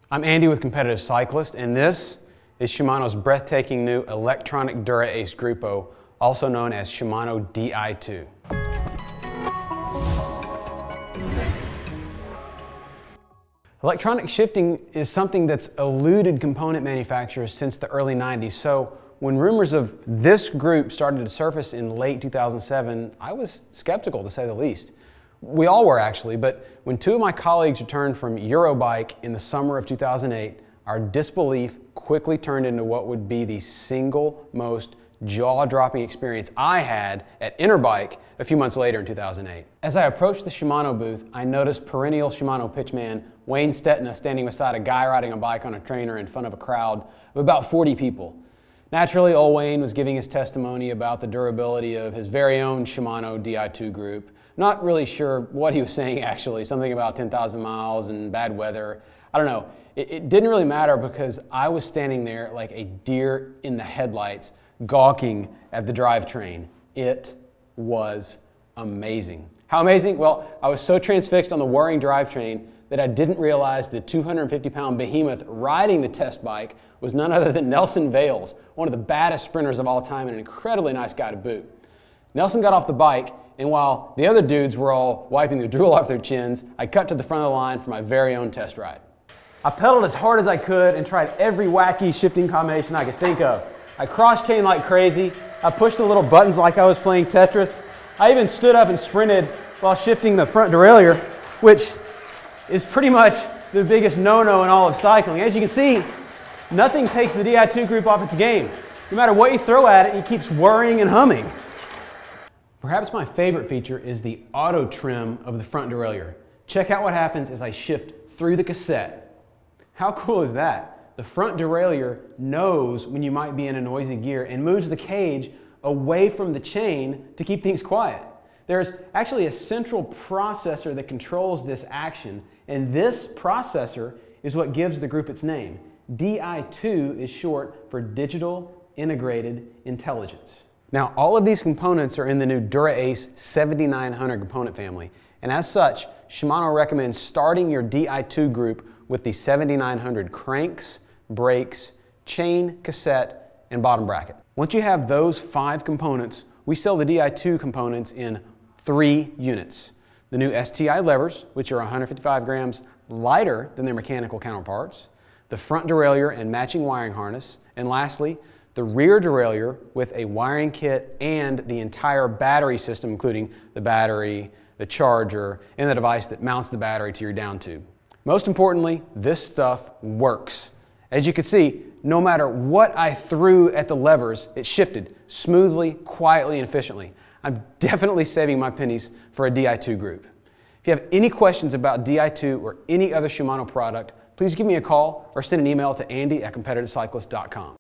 I'm Andy with Competitive Cyclist, and this is Shimano's breathtaking new electronic Dura-Ace Gruppo, also known as Shimano Di2. Electronic shifting is something that's eluded component manufacturers since the early 90s, so when rumors of this group started to surface in late 2007, I was skeptical to say the least. We all were actually, but when two of my colleagues returned from Eurobike in the summer of 2008, our disbelief quickly turned into what would be the single most jaw-dropping experience I had at Interbike a few months later in 2008. As I approached the Shimano booth, I noticed perennial Shimano pitchman Wayne Stetina standing beside a guy riding a bike on a trainer in front of a crowd of about 40 people. Naturally, old Wayne was giving his testimony about the durability of his very own Shimano Di2 group. Not really sure what he was saying actually, something about 10,000 miles and bad weather. I don't know. It didn't really matter because I was standing there like a deer in the headlights, gawking at the drivetrain. It was amazing. How amazing? Well, I was so transfixed on the whirring drivetrain that I didn't realize the 250-pound behemoth riding the test bike was none other than Nelson Vales, one of the baddest sprinters of all time and an incredibly nice guy to boot. Nelson got off the bike, and while the other dudes were all wiping the drool off their chins, I cut to the front of the line for my very own test ride. I pedaled as hard as I could and tried every wacky shifting combination I could think of. I cross-chained like crazy. I pushed the little buttons like I was playing Tetris. I even stood up and sprinted while shifting the front derailleur, which is pretty much the biggest no-no in all of cycling. As you can see, nothing takes the Di2 group off its game. No matter what you throw at it, it keeps whirring and humming. Perhaps my favorite feature is the auto trim of the front derailleur. Check out what happens as I shift through the cassette. How cool is that? The front derailleur knows when you might be in a noisy gear and moves the cage away from the chain to keep things quiet. There's actually a central processor that controls this action, and this processor is what gives the group its name. Di2 is short for Digital Integrated Intelligence. Now, all of these components are in the new Dura-Ace 7900 component family, and as such, Shimano recommends starting your Di2 group with the 7900 cranks, brakes, chain, cassette, and bottom bracket. Once you have those 5 components, we sell the Di2 components in 3 units. The new Sti Levers, which are 155 grams lighter than their mechanical counterparts, the front derailleur and matching wiring harness, and lastly, the rear derailleur with a wiring kit and the entire battery system, including the battery, the charger, and the device that mounts the battery to your down tube. Most importantly, this stuff works. As you can see, no matter what I threw at the levers, it shifted smoothly, quietly, and efficiently. I'm definitely saving my pennies for a Di2 group. If you have any questions about Di2 or any other Shimano product, please give me a call or send an email to andy@competitivecyclist.com.